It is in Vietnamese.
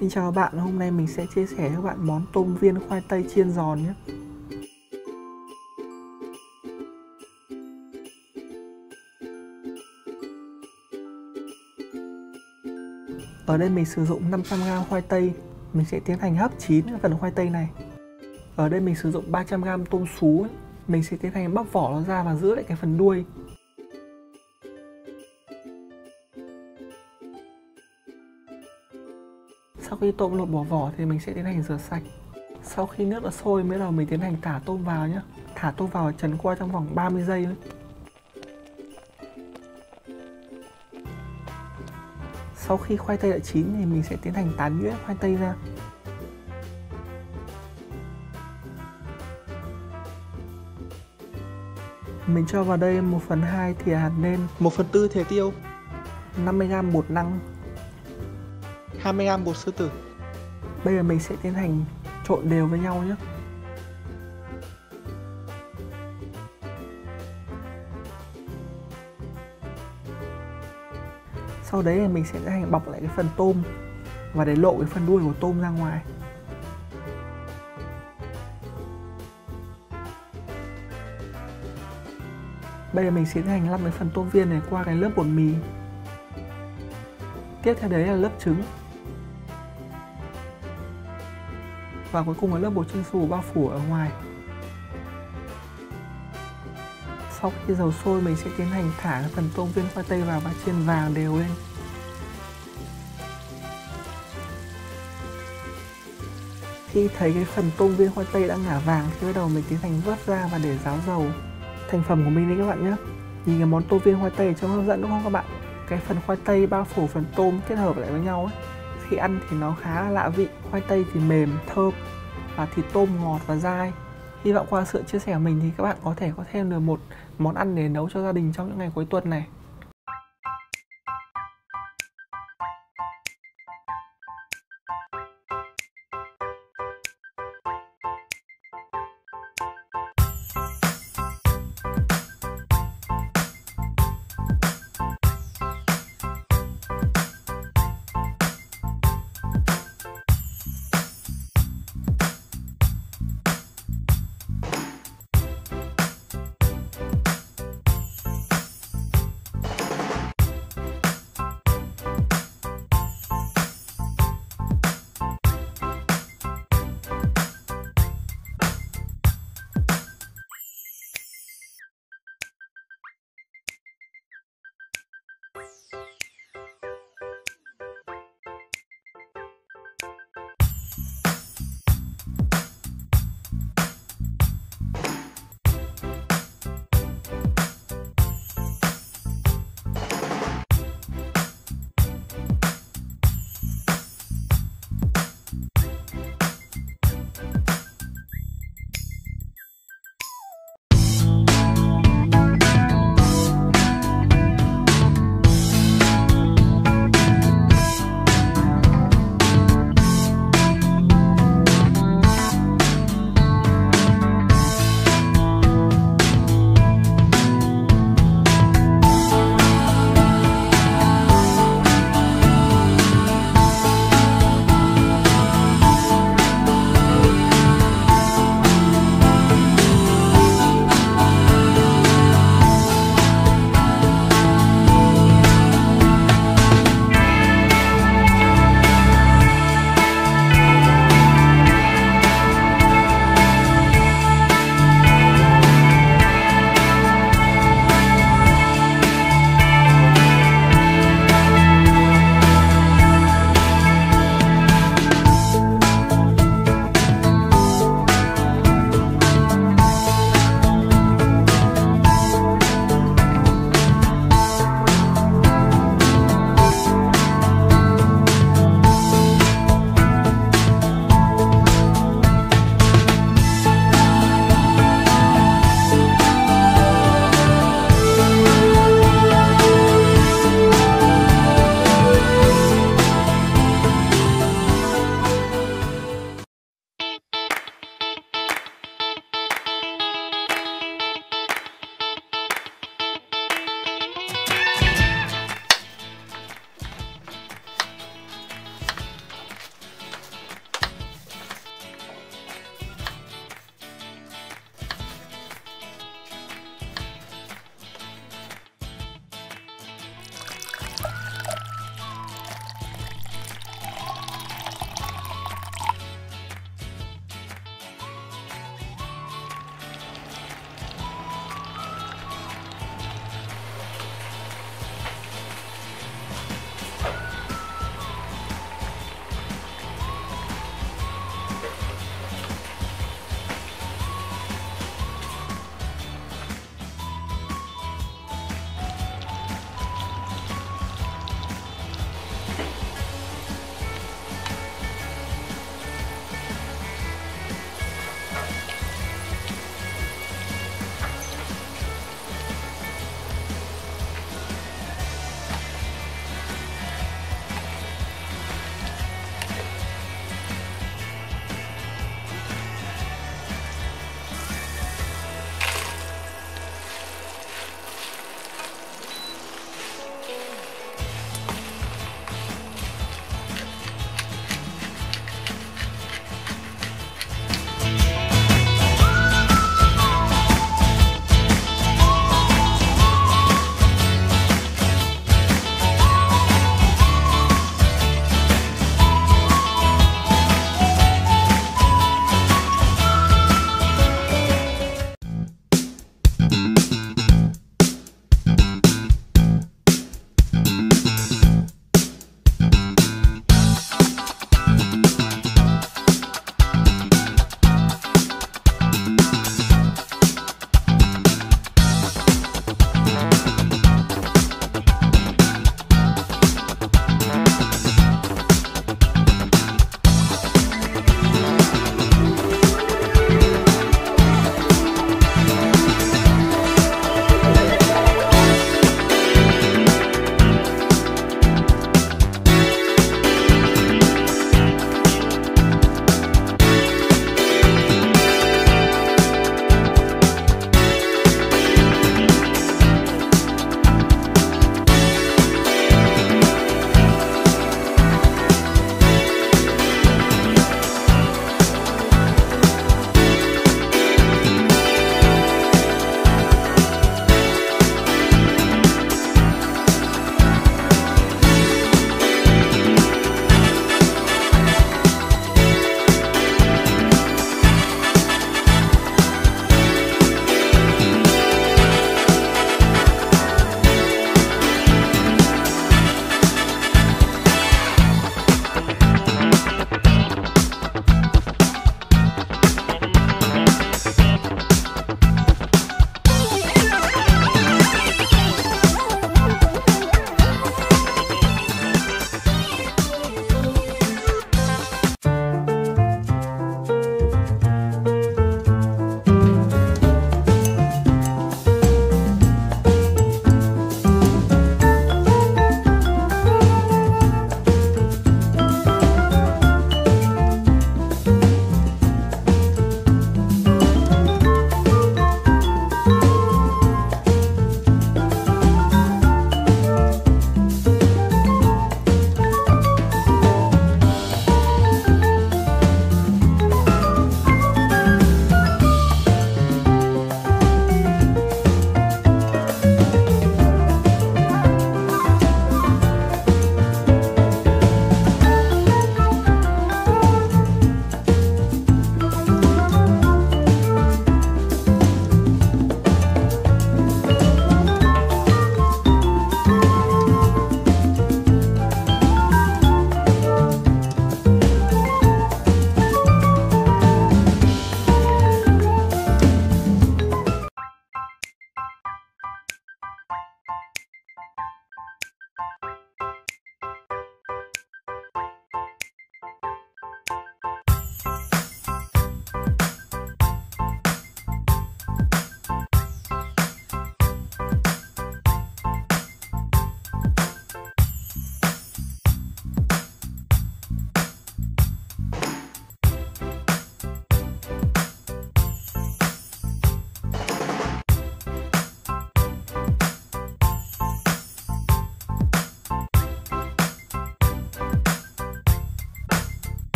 Xin chào các bạn, hôm nay mình sẽ chia sẻ cho các bạn món tôm viên khoai tây chiên giòn nhé. Ở đây mình sử dụng 500g khoai tây, mình sẽ tiến hành hấp chín cái phần khoai tây này. Ở đây mình sử dụng 300g tôm sú, mình sẽ tiến hành bóc vỏ nó ra và giữ lại cái phần đuôi. Sau khi tôm lột bỏ vỏ thì mình sẽ tiến hành rửa sạch. Sau khi nước đã sôi mới đầu mình tiến hành thả tôm vào nhé. Thả tôm vào trần qua trong vòng 30 giây thôi. Sau khi khoai tây đã chín thì mình sẽ tiến hành tán nhuyễn khoai tây ra. Mình cho vào đây 1/2 thìa hạt nêm, 1/4 thìa tiêu, 50g bột năng, 20g bột sư tử. Bây giờ mình sẽ tiến hành trộn đều với nhau nhé. Sau đấy thì mình sẽ tiến hành bọc lại cái phần tôm và để lộ cái phần đuôi của tôm ra ngoài. Bây giờ mình sẽ tiến hành lăn cái phần tôm viên này qua cái lớp bột mì. Tiếp theo đấy là lớp trứng. Và cuối cùng là lớp bột chiên xù bao phủ ở ngoài. Sau khi dầu sôi mình sẽ tiến hành thả cái phần tôm viên khoai tây vào và chiên vàng đều lên. Khi thấy cái phần tôm viên khoai tây đã ngả vàng thì bắt đầu mình tiến hành vớt ra và để ráo dầu. Thành phẩm của mình đây các bạn nhé. Nhìn cái món tôm viên khoai tây trông hấp dẫn đúng không các bạn? Cái phần khoai tây bao phủ phần tôm kết hợp lại với nhau ấy. Khi ăn thì nó khá là lạ vị, khoai tây thì mềm, thơm và thịt tôm ngọt và dai. Hy vọng qua sự chia sẻ của mình thì các bạn có thể có thêm được một món ăn để nấu cho gia đình trong những ngày cuối tuần này.